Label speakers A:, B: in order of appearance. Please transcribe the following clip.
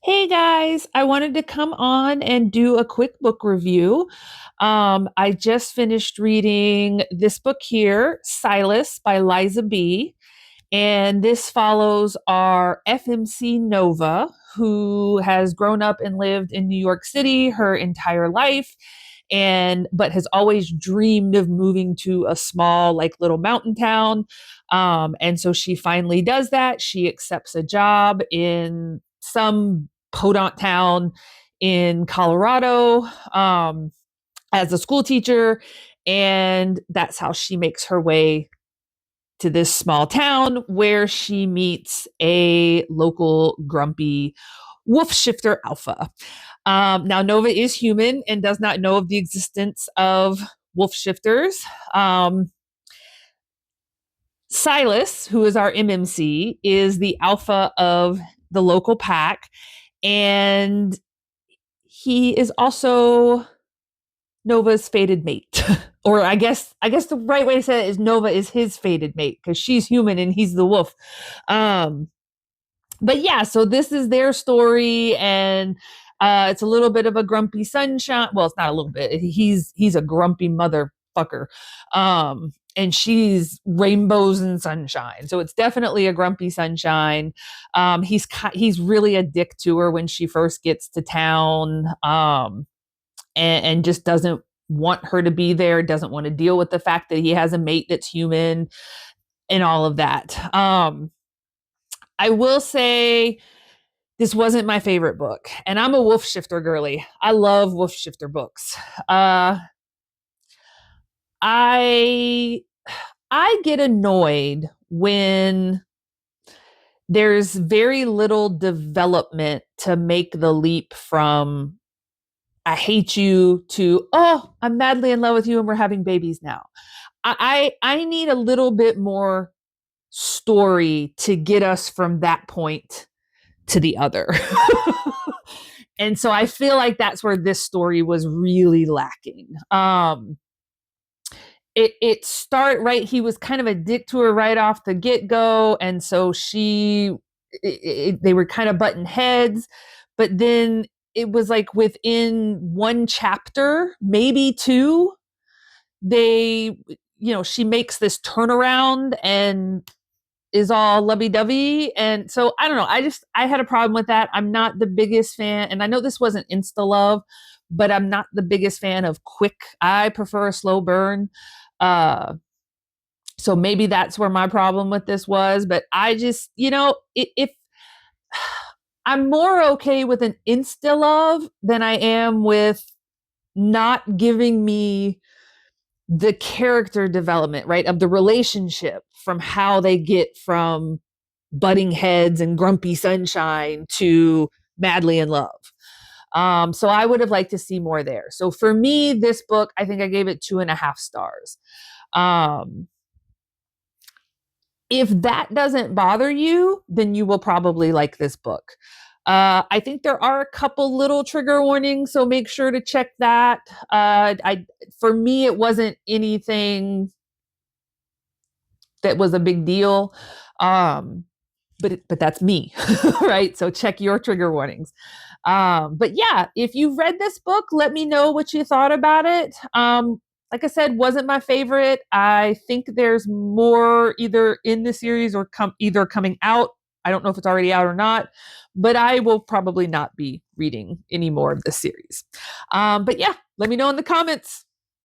A: Hey guys, I wanted to come on and do a quick book review. I just finished reading this book here, Silas by Liza B. And this follows our FMC Nova, who has grown up and lived in New York City her entire life and but has always dreamed of moving to a small like little mountain town. And so she finally does that. She accepts a job in some podunk town in Colorado, as a school teacher, and that's how she makes her way to this small town where she meets a local grumpy wolf shifter alpha. Now, Nova is human and does not know of the existence of wolf shifters. Silas, who is our MMC, is the alpha of the local pack, and he is also Nova's fated mate. Or I guess the right way to say it is Nova is his fated mate because she's human and he's the wolf. Um, but yeah, so this is their story, and it's a little bit of a grumpy sunshine. Well, it's not a little bit. He's a grumpy motherfucker, and she's rainbows and sunshine. So it's definitely a grumpy sunshine. He's really a dick to her when she first gets to town, and just doesn't want her to be there. Doesn't want to deal with the fact that he has a mate that's human and all of that. I will say this wasn't my favorite book, and I'm a wolf shifter girly. I love wolf shifter books. Uh, I I get annoyed when there's very little development to make the leap from I hate you to I'm madly in love with you and we're having babies now. I need a little bit more story to get us from that point to the other. And so I feel like that's where this story was really lacking. It start right. He was kind of a dick to her right off the get go, and so they were kind of butting heads. But then it was like within one chapter, maybe two, they, she makes this turnaround and is all lovey-dovey. And so I don't know, I had a problem with that. I'm not the biggest fan, and I know this wasn't insta love, but I'm not the biggest fan of quick. I prefer a slow burn. uh so maybe that's where my problem with this was, but I just, if I'm more okay with an insta love than I am with not giving me the character development, right, of the relationship from how they get from butting heads and grumpy sunshine to madly in love. So I would have liked to see more there. So for me, this book, I think I gave it 2.5 stars. Um, if that doesn't bother you, then you will probably like this book. I think there are a couple little trigger warnings, so make sure to check that. For me, it wasn't anything that was a big deal. Um, but that's me, right? So check your trigger warnings. But yeah, if you've read this book, let me know what you thought about it. Like I said, wasn't my favorite. I think there's more either in the series or either coming out. I don't know if it's already out or not, but I will probably not be reading any more of this series. But yeah, let me know in the comments.